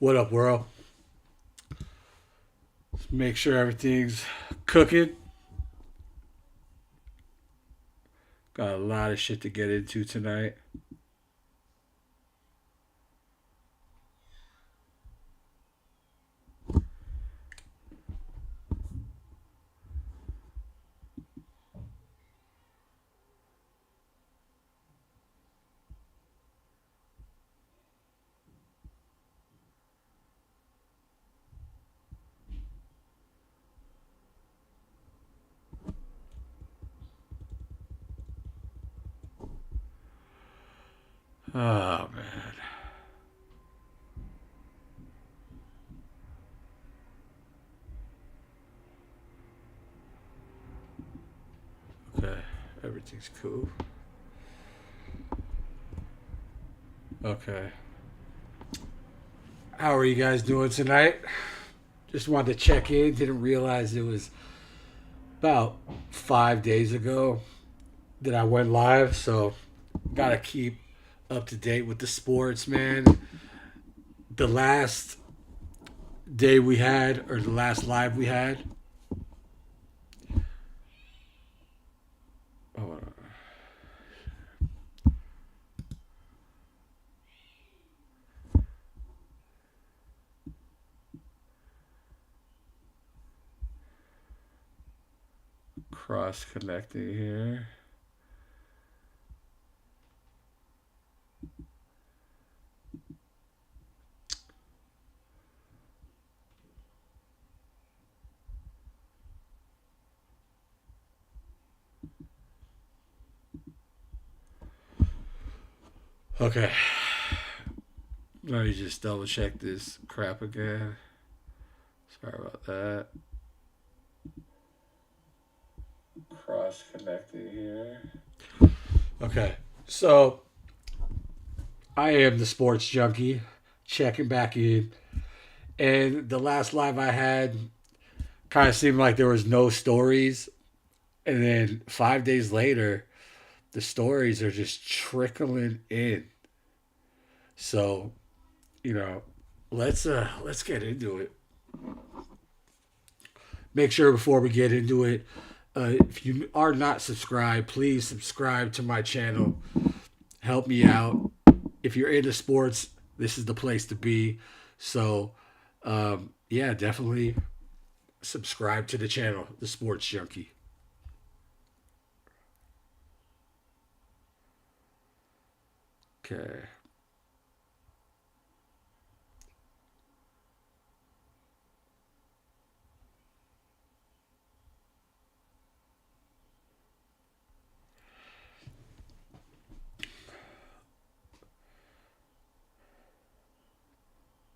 What up, world? Let's make sure everything's cooking. Got a lot of shit to get into tonight. Oh, man. Okay, everything's cool. Okay. How are you guys doing tonight? Just wanted to check in. Didn't realize it was about 5 days ago that I went live, so gotta keep up to date with the sports, man. The last day we had, or the last live we had, oh, cross connecting here. Okay. Let me just double check this crap again. Sorry about that. Cross connecting here. Okay. So I am the sports junkie, checking back in. And the last live I had kind of seemed like there was no stories. And then 5 days later, the stories are just trickling in. So, you know, let's get into it. Make sure before we get into it, if you are not subscribed, please subscribe to my channel. Help me out. If you're into sports, this is the place to be. So, yeah, definitely subscribe to the channel, The Sports Junkie. Okay.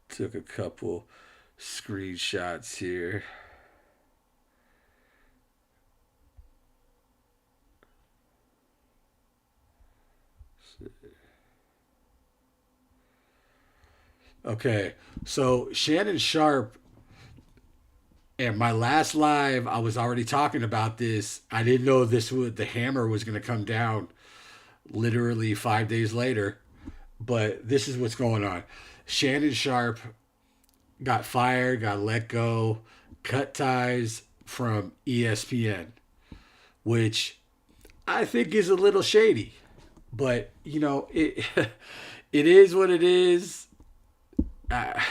Took a couple screenshots here. Okay, so Shannon Sharpe, and my last live, I was already talking about this. I didn't know the hammer was going to come down literally 5 days later, but this is what's going on. Shannon Sharpe got fired, got let go, cut ties from ESPN, which I think is a little shady. But it it is what it is. I,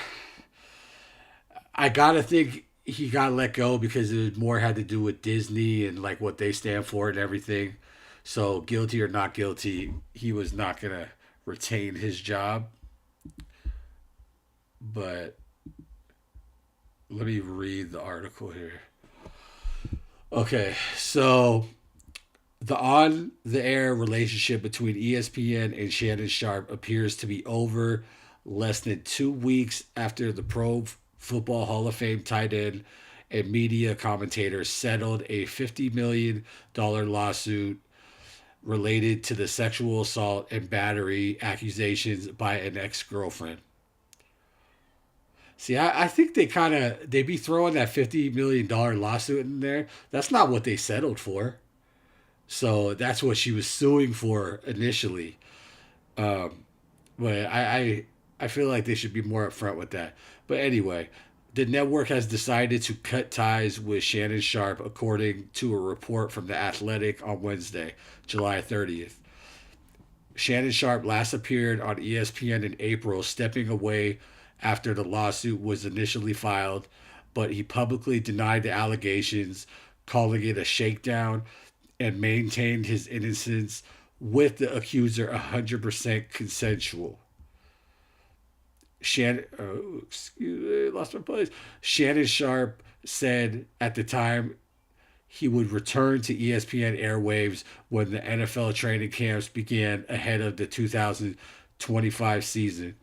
I gotta think he got let go because it more had to do with Disney and like what they stand for and everything. So guilty or not guilty, he was not gonna retain his job. But let me read the article here. Okay, so the on the air relationship between ESPN and Shannon Sharpe appears to be over less than 2 weeks after the Pro Football Hall of Fame tight end and media commentator settled a $50 million lawsuit related to the sexual assault and battery accusations by an ex girlfriend. See, I think they be throwing that $50 million lawsuit in there. That's not what they settled for. So that's what she was suing for initially. But I I feel like they should be more upfront with that. But anyway, the network has decided to cut ties with Shannon Sharpe, according to a report from The Athletic on Wednesday, July 30th. Shannon Sharpe last appeared on ESPN in April, stepping away after the lawsuit was initially filed, but he publicly denied the allegations, calling it a shakedown, and maintained his innocence, with the accuser 100% consensual. Shannon, excuse me, lost my place. Shannon Sharpe said at the time he would return to ESPN airwaves when the NFL training camps began ahead of the 2025 season.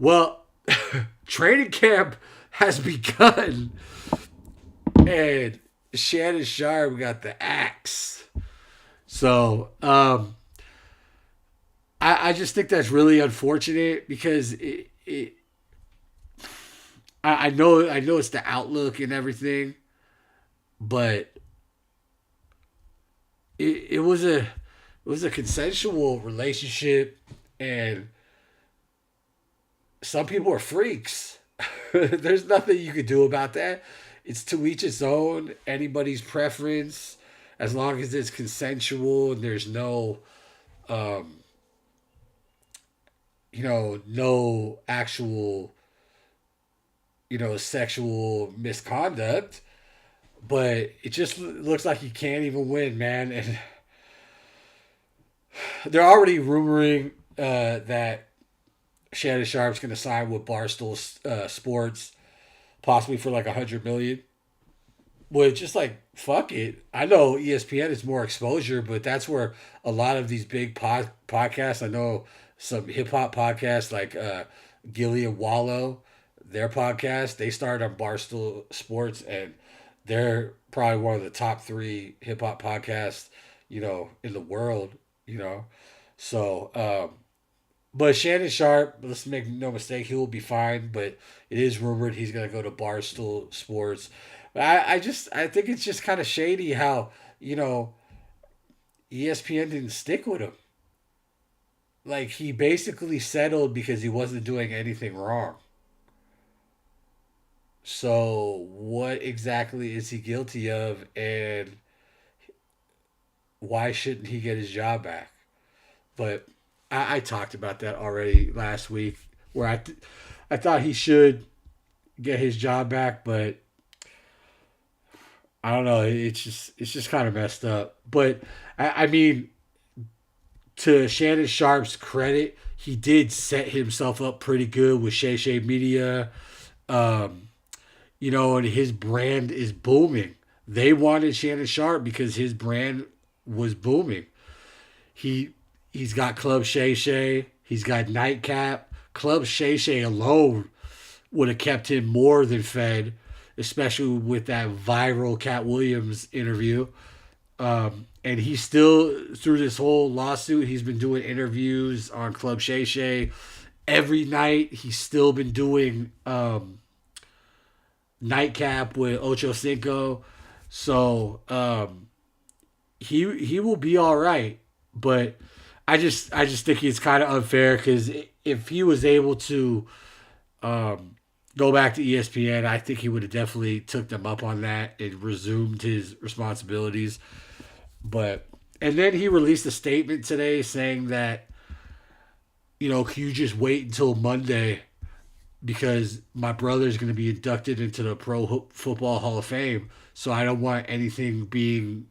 Well, training camp has begun, and Shannon Sharpe got the axe. So, I just think that's really unfortunate because I know it's the outlook and everything, but it was a consensual relationship, and some people are freaks. There's nothing you could do about that. It's to each its own. Anybody's preference, as long as it's consensual and there's no, um, no actual, sexual misconduct. But it just looks like you can't even win, man. And they're already rumoring that Shannon Sharpe's going to sign with Barstool Sports, possibly for like 100 million. Which just like fuck it. I know ESPN is more exposure, but that's where a lot of these big podcasts. I know some hip hop podcasts like Gilly and Wallow, their podcast. They started on Barstool Sports, and they're probably one of the top three hip hop podcasts, in the world. You know, so but Shannon Sharpe, let's make no mistake, he will be fine. But it is rumored he's gonna go to Barstool Sports. I think it's just kind of shady how ESPN didn't stick with him. Like he basically settled because he wasn't doing anything wrong. So what exactly is he guilty of, and why shouldn't he get his job back? But I talked about that already last week, where I thought he should get his job back, but I don't know. It's just kind of messed up. But I mean, to Shannon Sharp's credit, he did set himself up pretty good with Shay Shay Media. Um, and his brand is booming. They wanted Shannon Sharpe because his brand was booming. He he's got Club Shay Shay. He's got Nightcap. Club Shay Shay alone would have kept him more than fed, especially with that viral Cat Williams interview. And he's still, through this whole lawsuit, he's been doing interviews on Club Shay Shay every night. He's still been doing Nightcap with Ocho Cinco. So he will be all right. But I just think it's kind of unfair because if he was able to go back to ESPN, I think he would have definitely took them up on that and resumed his responsibilities. But and then he released a statement today saying that can you just wait until Monday because my brother's going to be inducted into the Pro Football Hall of Fame, so I don't want anything being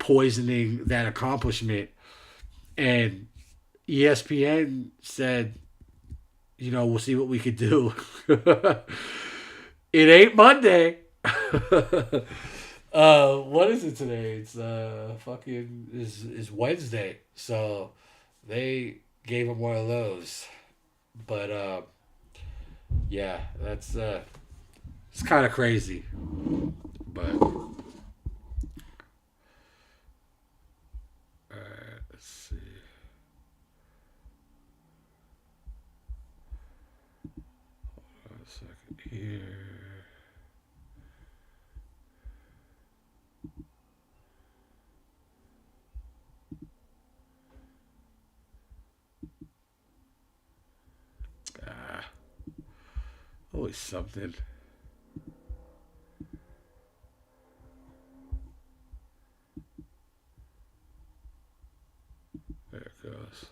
poisoning that accomplishment. And ESPN said, we'll see what we could do. It ain't Monday. What is it today? It's fucking is Wednesday. So they gave him one of those. But yeah, that's it's kind of crazy. But let's see. Hold on a second here. always something. There it goes.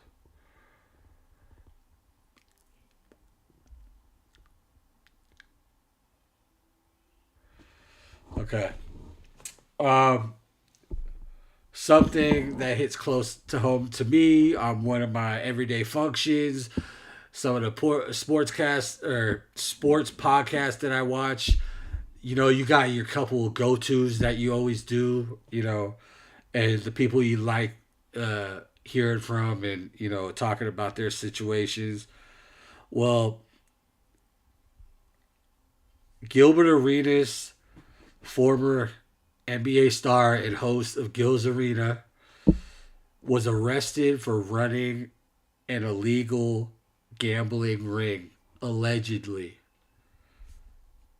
Okay. Um, Something that hits close to home to me on one of my everyday functions. Some of the sports podcasts that I watch. You got your couple of go tos that you always do. And the people you like hearing from and talking about their situations. Well, Gilbert Arenas, former NBA star and host of Gil's Arena, was arrested for running an illegal gambling ring, allegedly.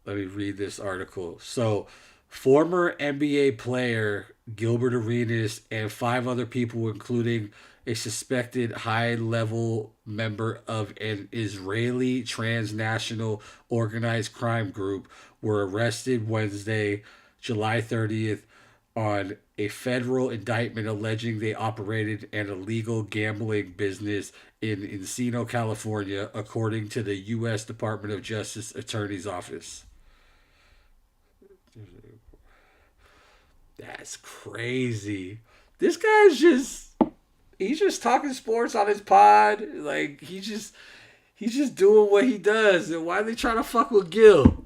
Let me read this article. So, former NBA player Gilbert Arenas and five other people, including a suspected high level member of an Israeli transnational organized crime group, were arrested Wednesday, July 30th, on a federal indictment alleging they operated an illegal gambling business in Encino, California, according to the U.S. Department of Justice Attorney's Office. That's crazy. This guy's he's just talking sports on his pod. Like he's just doing what he does. And why are they trying to fuck with Gil?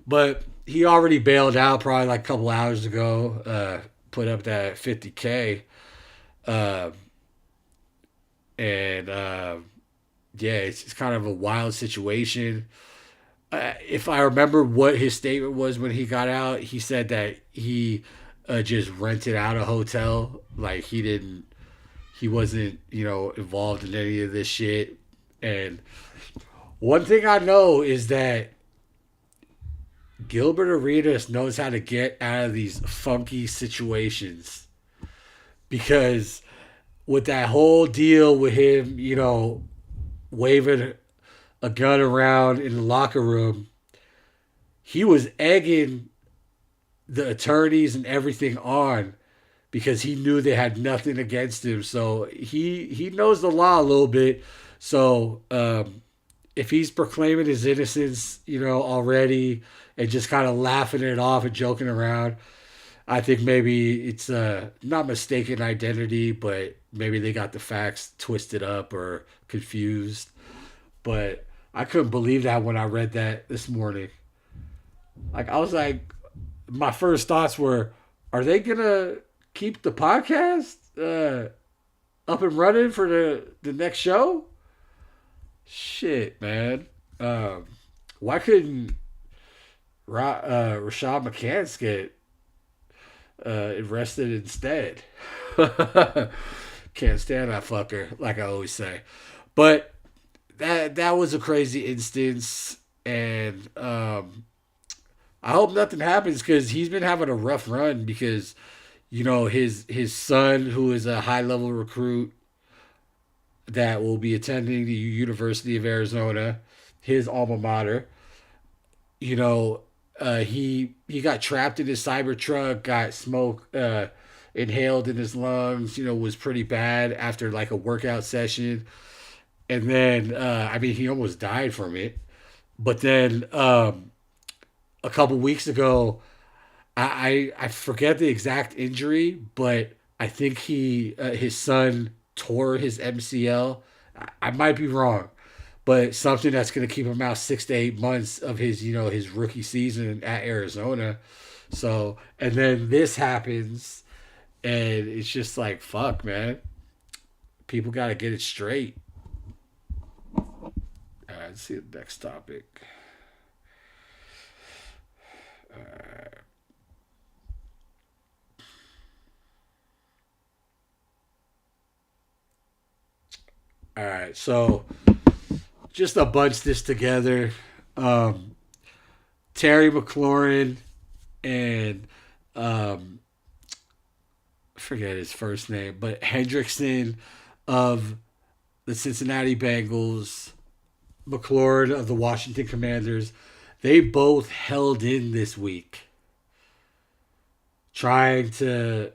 But he already bailed out probably like a couple hours ago. Put up that 50K. Uh, and yeah, it's kind of a wild situation. If I remember what his statement was when he got out, he said that he just rented out a hotel. Like he wasn't, involved in any of this shit. And one thing I know is that Gilbert Arenas knows how to get out of these funky situations because with that whole deal with him, waving a gun around in the locker room, he was egging the attorneys and everything on because he knew they had nothing against him. So he knows the law a little bit. So if he's proclaiming his innocence, already and just kind of laughing it off and joking around, I think maybe it's not mistaken identity, but maybe they got the facts twisted up or confused. But I couldn't believe that when I read that this morning. Like I was like, my first thoughts were, are they gonna keep the podcast up and running for the next show? Shit, man. Why couldn't Rashad McCants get arrested instead? Can't stand that fucker, like I always say. But that was a crazy instance, and I hope nothing happens because he's been having a rough run because his son, who is a high level recruit that will be attending the University of Arizona, his alma mater. He got trapped in his cyber truck, got smoke inhaled in his lungs. Was pretty bad after like a workout session, and then he almost died from it. But then a couple weeks ago, I forget the exact injury, but I think his son tore his MCL. I might be wrong, but something that's going to keep him out 6 to 8 months of his rookie season at Arizona. So, and then this happens, and it's just like fuck, man. People got to get it straight. All right, let's see the next topic. All right, so just to bunch this together, um, Terry McLaurin and I forget his first name, but Hendrickson of the Cincinnati Bengals McLaurin of the Washington Commanders, they both held in this week, trying to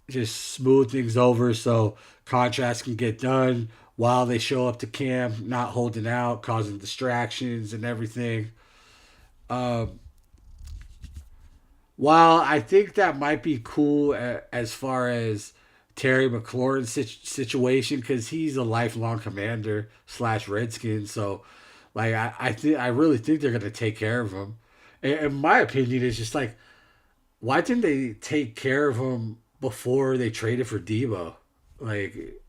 just smooth things over so contracts can get done while they show up to camp, not holding out, causing distractions and everything. Um, while I think that might be cool as far as Terry McLaurin's situation, because he's a lifelong Commander slash Redskin, so like I really think they're gonna take care of him. And my opinion is just like, why didn't they take care of him before they traded for Debo? Like,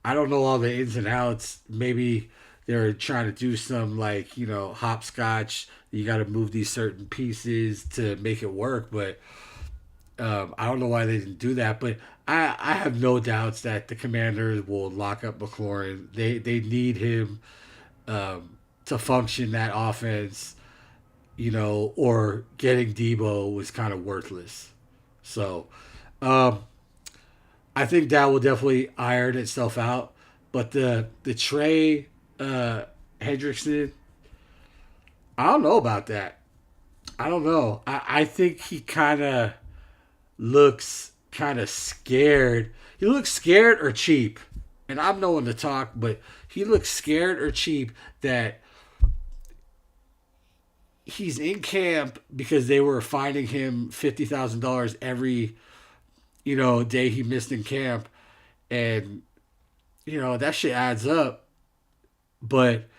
I don't know all the ins and outs. Maybe they're trying to do some like hopscotch. You got to move these certain pieces to make it work, but I don't know why they didn't do that. But I have no doubts that the Commanders will lock up McLaurin. They need him to function that offense, or getting Debo was kind of worthless. So um, I think that will definitely iron itself out. But the Trey Hendrickson, I don't know about that. I don't know. I think he kind of looks kind of scared. He looks scared or cheap. And I'm no one to talk, but he looks scared or cheap that he's in camp because they were finding him $50,000 every day he missed in camp, and that shit adds up. But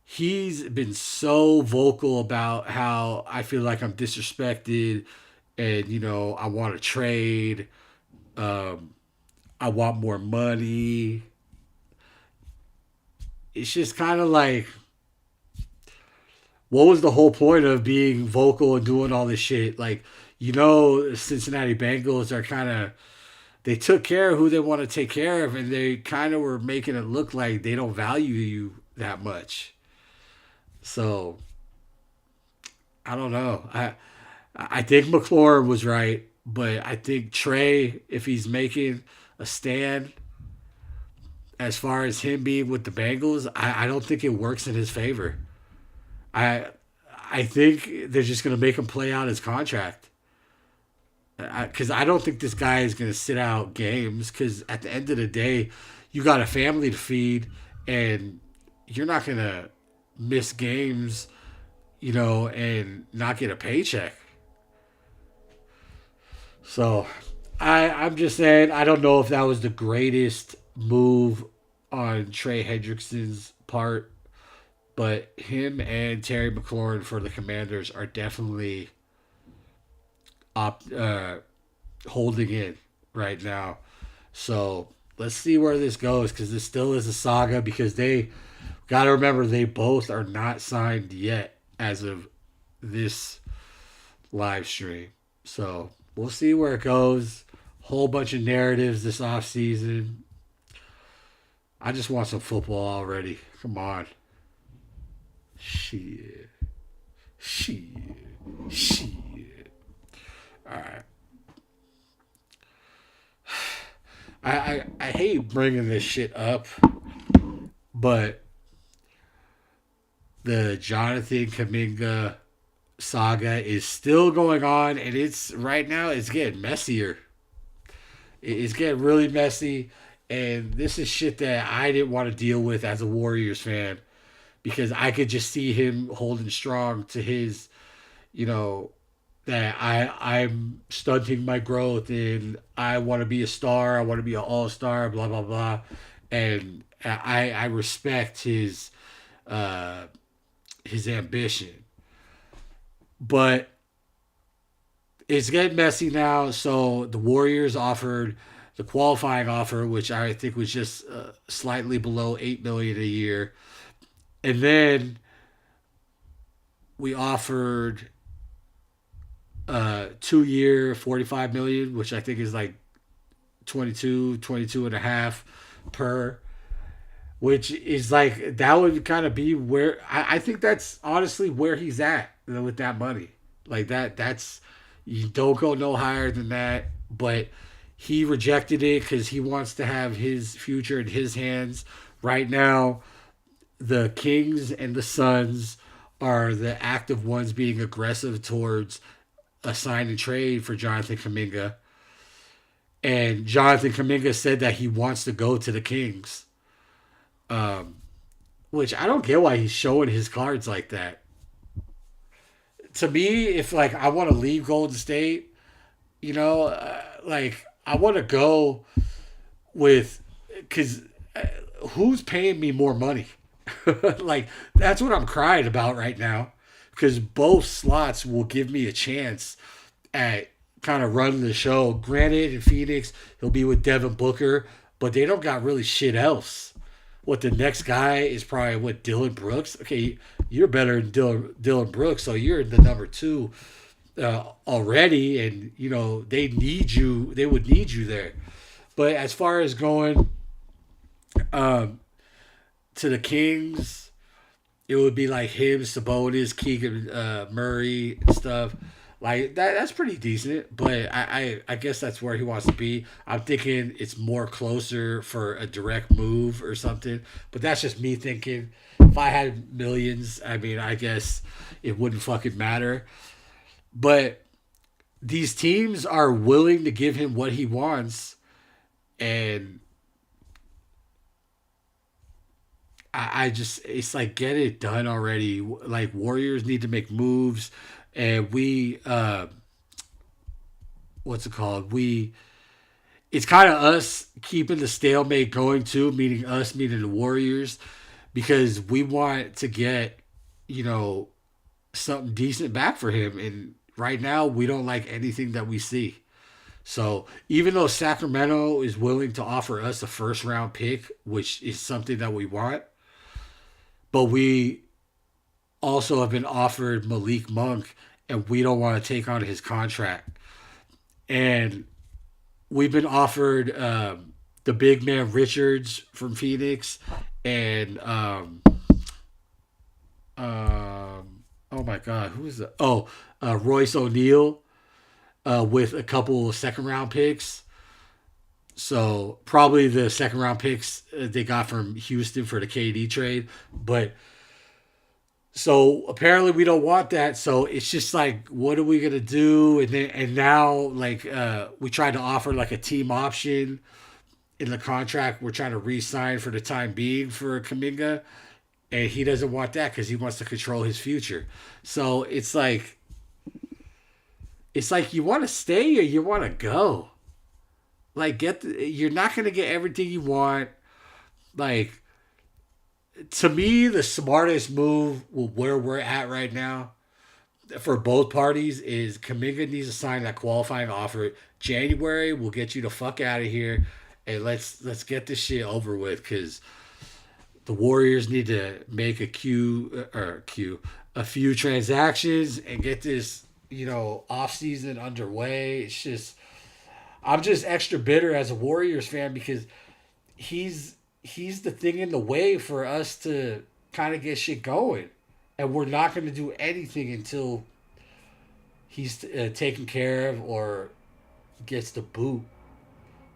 he's been so vocal about how I feel like I'm disrespected, and I want to trade. Um, I want more money. It's just kind of like, what was the whole point of being vocal and doing all this shit? Like, Cincinnati Bengals are kind of, they took care of who they want to take care of, and they kind of were making it look like they don't value you that much. So I don't know. I think McLaurin was right, but I think Trey, if he's making a stand as far as him being with the Bengals, I don't think it works in his favor. I I think they're just gonna make him play out his contract. Because I don't think this guy is going to sit out games. Because at the end of the day, you got a family to feed, and you're not going to miss games, and not get a paycheck. So I'm just saying, I don't know if that was the greatest move on Trey Hendrickson's part, but him and Terry McLaurin for the Commanders are definitely op- uh, holding in right now. So let's see where this goes, because this still is a saga, because they got to remember they both are not signed yet as of this live stream. So we'll see where it goes. Whole bunch of narratives this off season. I just want some football already. Come on. Shit. Shit. Shit. All right. I hate bringing this shit up, but the Jonathan Kaminga saga is still going on, and it's right now it's getting messier. It's getting really messy, and this is shit that I didn't want to deal with as a Warriors fan, because I could just see him holding strong to his, you know, that I'm stunting my growth, and I want to be a star. I want to be an all star. Blah blah blah, and I respect uh, his ambition, but it's getting messy now. So the Warriors offered the qualifying offer, which I think was just slightly below $8 million a year, and then we offered 2 year $45 million, which I think is like 22 and a half per, which is like, that would kind of be where I think that's honestly where he's at with that money. Like that's, you don't go no higher than that, but he rejected it because he wants to have his future in his hands right now. the Kings and the Suns are the active ones being aggressive towards a sign and trade for Jonathan Kuminga. And Jonathan Kuminga said that he wants to go to the Kings, which I don't get why he's showing his cards like that. To me, if like I want to leave Golden State, like I want to go with because who's paying me more money? Like that's what I'm crying about right now because both slots will give me a chance at kind of running the show. Granted, in Phoenix, he'll be with Devin Booker, but they don't got really shit else. What the next guy is probably what Dylan Brooks. Okay, you're better than Dylan Brooks, so you're the number two already, and they need you. They would need you there. But as far as going to the Kings, it would be like him, Sabonis, Keegan Murray, and stuff. Like that's pretty decent, but I guess that's where he wants to be. I'm thinking it's more closer for a direct move or something, but that's just me thinking. If I had millions, I mean, I guess it wouldn't fucking matter. But these teams are willing to give him what he wants, and I just it's like get it done already. Like Warriors need to make moves, and we what's it called? It's kind of us keeping the stalemate going too, meaning us, meaning the Warriors, because we want to get something decent back for him, and right now we don't like anything that we see. So even though Sacramento is willing to offer us a first round pick, which is something that we want, but we also have been offered Malik Monk, and we don't want to take on his contract. And we've been offered the big man Richards from Phoenix, and oh my God, who is that? Oh, Royce O'Neal with a couple of second round picks. So probably the second round picks they got from Houston for the KD trade, but so apparently we don't want that. So it's just like, what are we gonna do? And now like we tried to offer like a team option in the contract. We're trying to re-sign for the time being for Kaminga, and he doesn't want that because he wants to control his future. So it's like you want to stay or you want to go. Like you're not gonna get everything you want. Like to me, the smartest move where we're at right now for both parties is Kaminga needs to sign that qualifying offer. January, we'll get you the fuck out of here, and let's get this shit over with because the Warriors need to make a few transactions and get this off season underway. It's just I'm just extra bitter as a Warriors fan because he's the thing in the way for us to kind of get shit going, and we're not going to do anything until he's taken care of or gets the boot.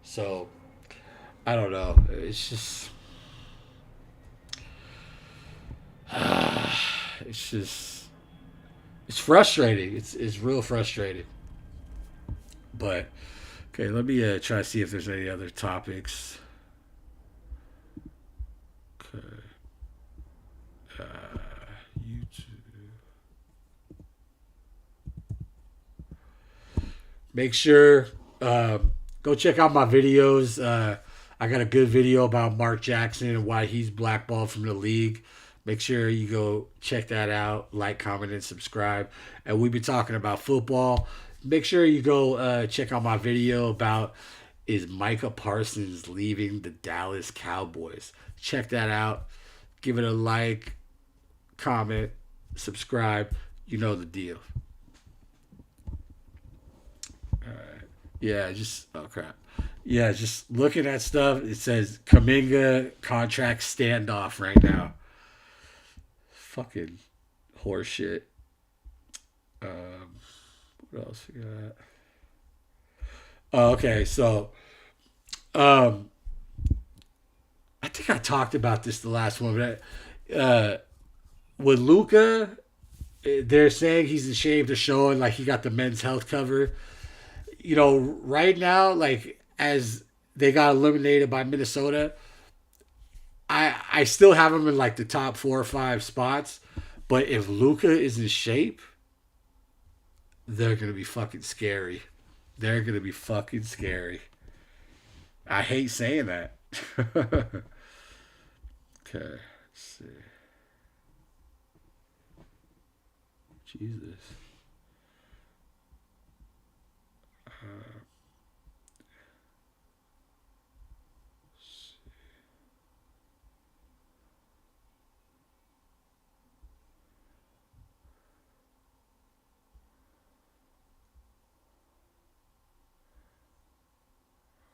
So I don't know. It's just it's frustrating. It's real frustrating. But okay, let me try to see if there's any other topics. Okay. YouTube. Make sure go check out my videos. I got a good video about Mark Jackson and why he's blackballed from the league. Make sure you go check that out. Like, comment, and subscribe. And we've been talking about football. Make sure you go check out my video about is Micah Parsons leaving the Dallas Cowboys. Check that out. Give it a like, comment, subscribe. You know the deal. All right. Yeah, crap. Yeah, just looking at stuff. It says Kaminga contract standoff right now. Fucking horseshit. What else we got? Oh, okay, so I think I talked about this the last one, but uh, with Luca, they're saying he's ashamed of showing like he got the men's health cover. Right now, like as they got eliminated by Minnesota, I still have him in like the top 4 or 5 spots. But if Luca is in shape, they're gonna be fucking scary. They're gonna be fucking scary. I hate saying that. Okay, let's see. Jesus.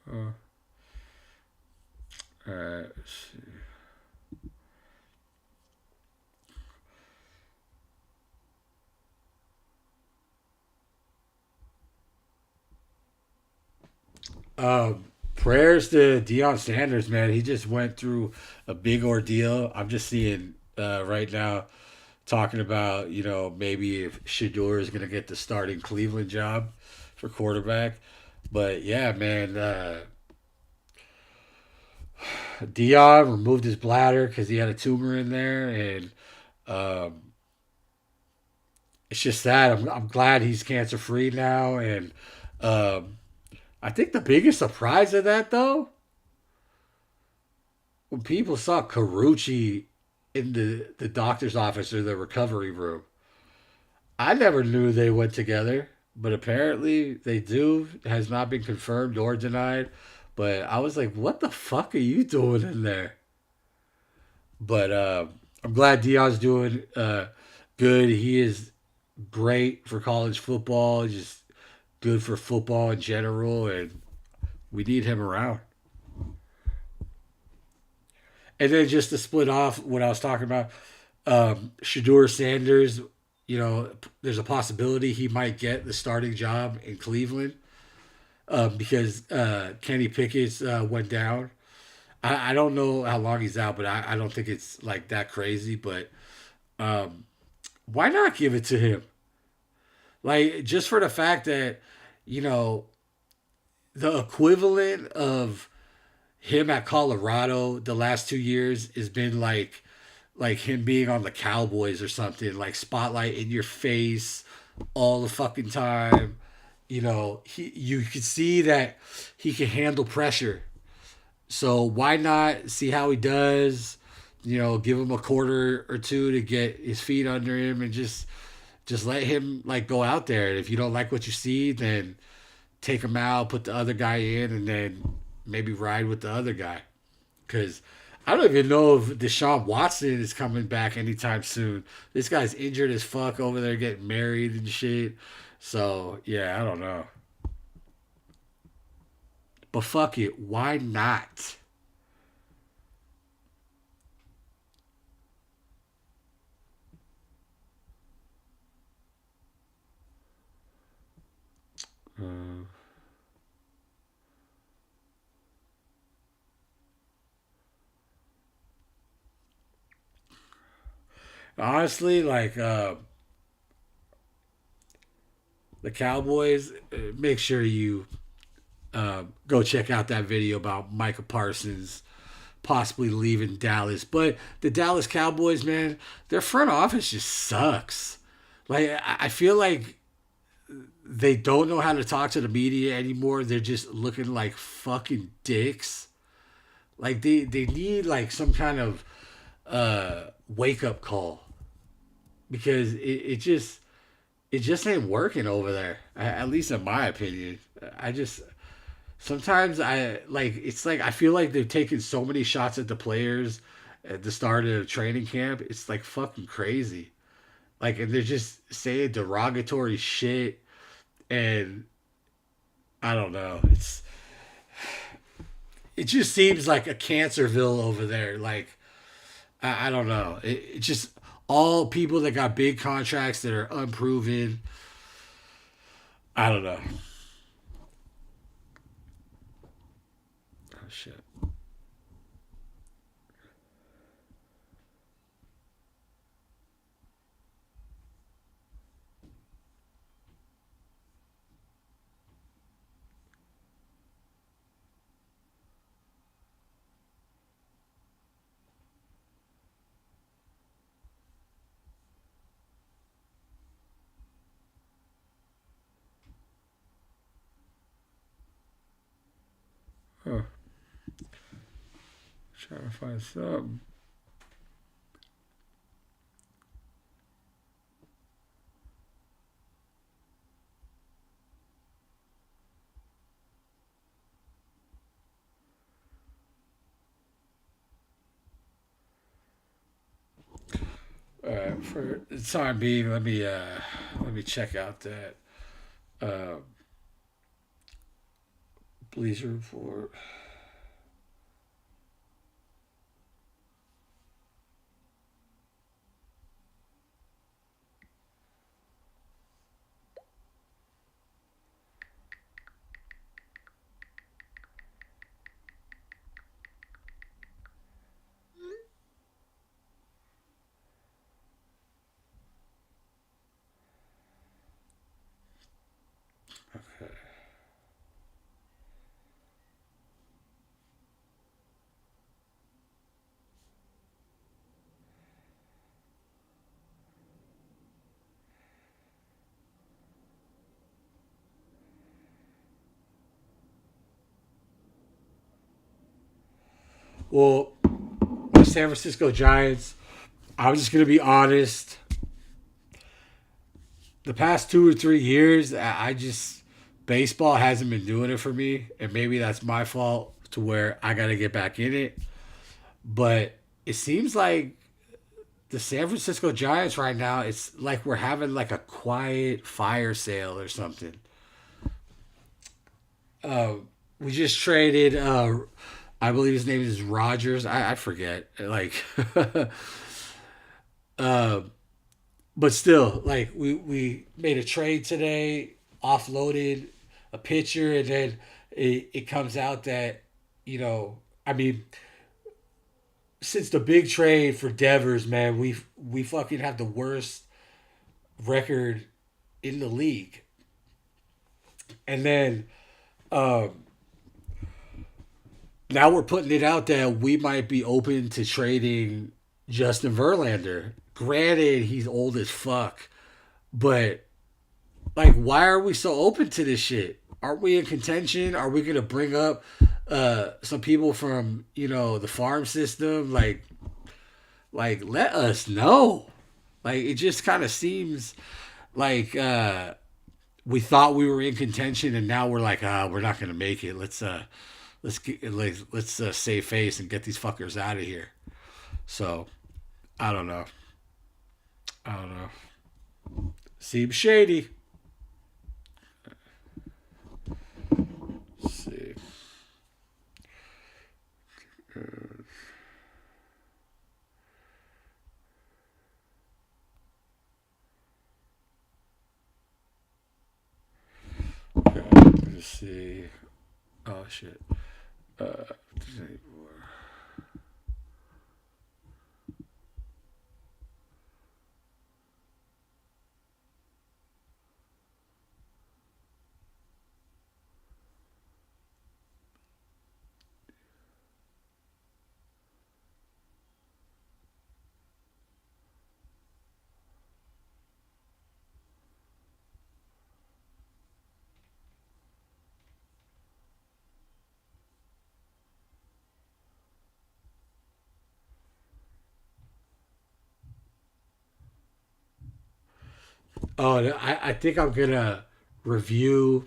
Uh, all right. Let's see. Prayers to Deion Sanders, man. He just went through a big ordeal. I'm just seeing right now talking about maybe if Shador is gonna get the starting Cleveland job for quarterback. But yeah, man, Dion removed his bladder because he had a tumor in there, and um, it's just sad. I'm glad he's cancer free now, and um, I think the biggest surprise of that though, when people saw Carucci in the doctor's office or the recovery room, I never knew they went together, but apparently they do. It has not been confirmed or denied. But I was like, what the fuck are you doing in there? But I'm glad Dion's doing good. He is great for college football, just good for football in general, and we need him around. And then just to split off what I was talking about, Shador Sanders, there's a possibility he might get the starting job in Cleveland because Kenny Pickett's went down. I don't know how long he's out, but I don't think it's like that crazy. But why not give it to him? Like, just for the fact that, you know, the equivalent of him at Colorado the last 2 years has been like him being on the Cowboys or something, like spotlight in your face all the fucking time. You can see that he can handle pressure. So why not see how he does? Give him a quarter or two to get his feet under him and just let him like go out there. And if you don't like what you see, then take him out, put the other guy in, and then maybe ride with the other guy. Because I don't even know if Deshaun Watson is coming back anytime soon. This guy's injured as fuck over there getting married and shit. So, yeah, I don't know. But fuck it. Why not? Uh, Honestly, like the Cowboys, make sure you go check out that video about Micah Parsons possibly leaving Dallas. But the Dallas Cowboys, man, their front office just sucks. Like I feel like they don't know how to talk to the media anymore. They're just looking like fucking dicks. Like they need like some kind of wake up call because it just ain't working over there. At least in my opinion. I just sometimes I like it's like I feel like they've taken so many shots at the players at the start of training camp. It's like fucking crazy. Like and they're just saying derogatory shit and I don't know. It just seems like a Cancerville over there. Like I don't know. It just all people that got big contracts that are unproven. I don't know. Oh shit. Trying to find some. For the time being, let me check out that uh, Bleacher Report. Okay. Well, my San Francisco Giants. I'm just gonna be honest. The past 2 or 3 years, I just baseball hasn't been doing it for me, and maybe that's my fault to where I got to get back in it. But it seems like the San Francisco Giants right now, it's like we're having like a quiet fire sale or something. Uh, we just traded. I believe his name is Rogers. I forget. Like, uh, but still, like we made a trade today, offloaded a pitcher, and then it comes out that I mean, since the big trade for Devers, man, we fucking have the worst record in the league, and then um, now we're putting it out that we might be open to trading Justin Verlander. Granted, he's old as fuck, but like, why are we so open to this shit? Aren't we in contention? Are we gonna bring up some people from the farm system? Like let us know. Like it just kind of seems like we thought we were in contention, and now we're like, we're not gonna make it. Let's save face and get these fuckers out of here. So I don't know. I don't know. Seems shady. Let's see. Okay, let's see. Oh shit. Uh, oh, I think I'm gonna review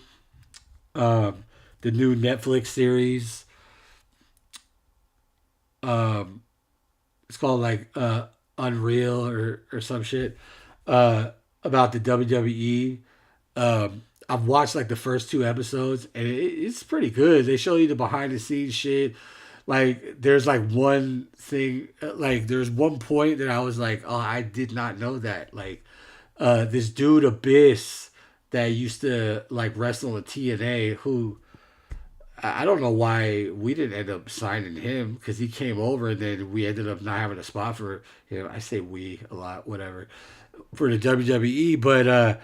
um, the new Netflix series. Um, it's called like Unreal or some shit about the WWE. I've watched like the first 2 episodes, and it's pretty good. They show you the behind the scenes shit. Like there's like one thing, like there's one point that I was like, oh, I did not know that. Like this dude Abyss that used to like wrestle in TNA, who I don't know why we didn't end up signing him because he came over and then we ended up not having a spot for him. I say we a lot, whatever, for the WWE, but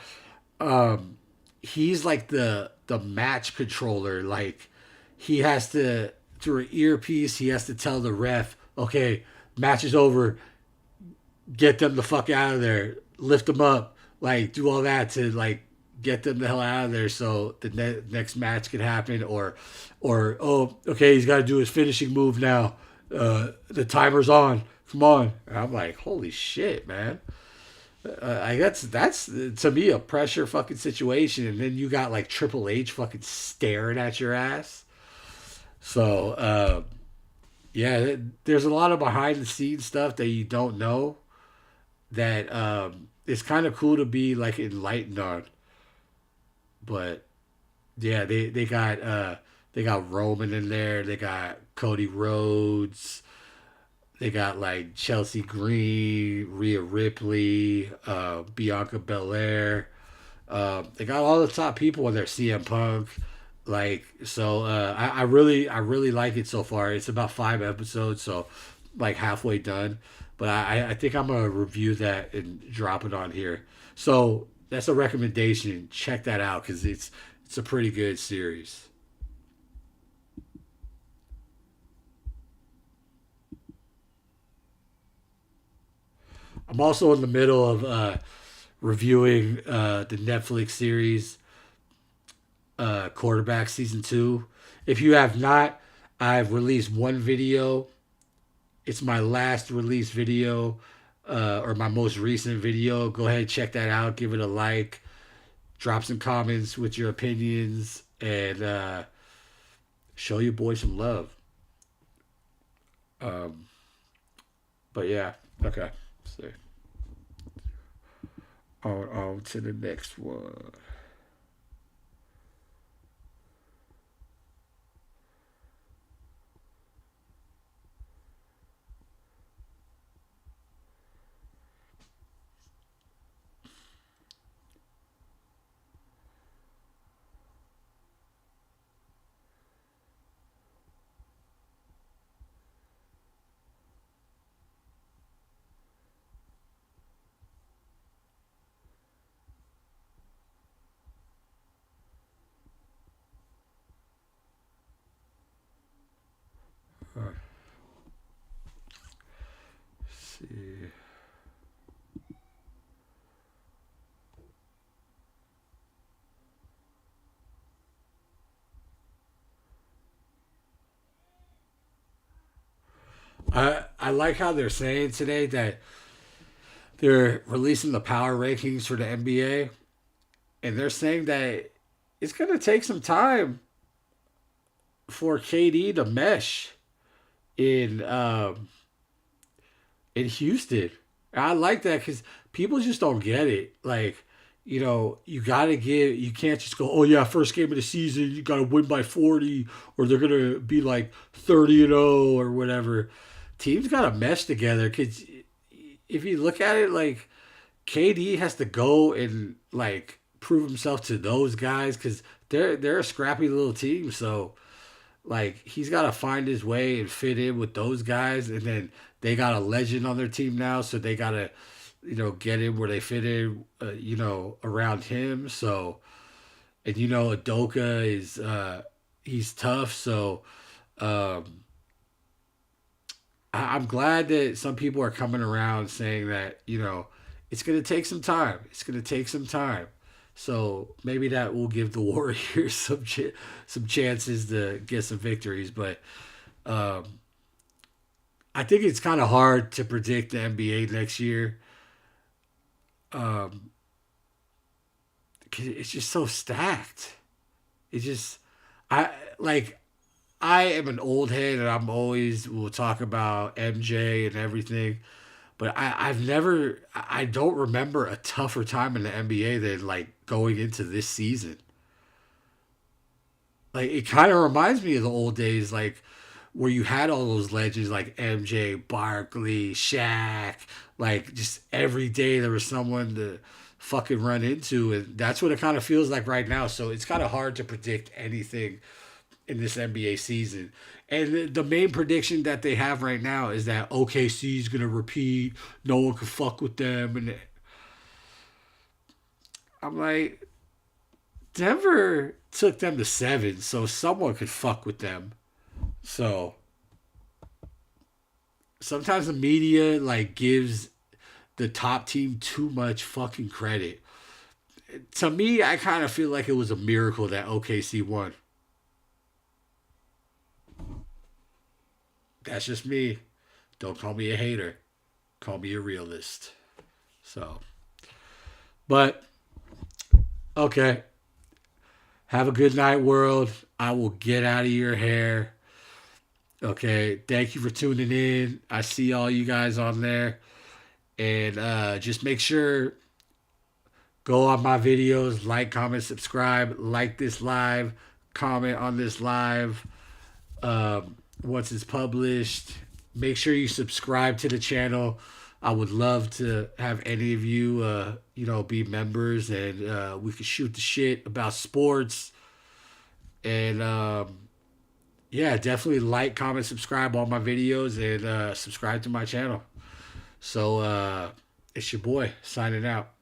um, he's like the match controller. Like he has to through an earpiece, he has to tell the ref, okay, match is over, get them the fuck out of there, lift them up, like do all that to like get them the hell out of there so the next match could happen, or oh, okay, he's got to do his finishing move now. The timer's on. Come on. And I'm like, holy shit, man. That's to me a pressure fucking situation, and then you got like Triple H fucking staring at your ass. So yeah, there's a lot of behind the scenes stuff that you don't know that it's kind of cool to be like enlightened on. But yeah, they got Roman in there. They got Cody Rhodes. They got like Chelsea Green, Rhea Ripley, Bianca Belair. They got all the top people in there. CM Punk, like so. I really like it so far. It's about 5 episodes, so like halfway done. But I think I'm gonna review that and drop it on here. So that's a recommendation. Check that out because it's a pretty good series. I'm also in the middle of reviewing the Netflix series Quarterback Season 2. If you have not, I've released one video. It's my last release video or my most recent video. Go ahead, check that out. Give it a like. Drop some comments with your opinions and show your boy some love. Um, but yeah, okay. So on to the next one. Let's see. I like how they're saying today that they're releasing the power rankings for the NBA, and they're saying that it's gonna take some time for KD to mesh in in Houston. I like that because people just don't get it. Like, you gotta give. You can't just go, oh yeah, first game of the season, you gotta win by 40, or they're gonna be like 30-0 or whatever. Teams gotta mesh together because if you look at it, like KD has to go and like prove himself to those guys because they're a scrappy little team. So like he's got to find his way and fit in with those guys, and then they got a legend on their team now, so they got to get in where they fit in, around him. So and Adoka is he's tough, so um, I'm glad that some people are coming around saying that it's gonna take some time. It's gonna take some time. So maybe that will give the Warriors some chances to get some victories, but um, I think it's kind of hard to predict the NBA next year. Um, 'Cause it's just so stacked. It's just I like I am an old head and I'm always will talk about MJ and everything, but I don't remember a tougher time in the NBA than like going into this season. Like it kind of reminds me of the old days, like where you had all those legends like MJ, Barkley, Shaq. Like just every day there was someone to fucking run into, and that's what it kind of feels like right now. So it's kind of hard to predict anything in this NBA season. And the main prediction that they have right now is that OKC is gonna repeat. No one can fuck with them, and I'm like, Denver took them to 7, so someone could fuck with them. So sometimes the media like gives the top team too much fucking credit. To me, I kind of feel like it was a miracle that OKC won. That's just me. Don't call me a hater. Call me a realist. So, but okay. Have a good night, world. I will get out of your hair. Okay. Thank you for tuning in. I see all you guys on there. And just make sure go on my videos, like, comment, subscribe, like this live, comment on this live. Once it's published, make sure you subscribe to the channel. I would love to have any of you, be members, and we could shoot the shit about sports. And yeah, definitely like, comment, subscribe all my videos, and subscribe to my channel. So it's your boy signing out.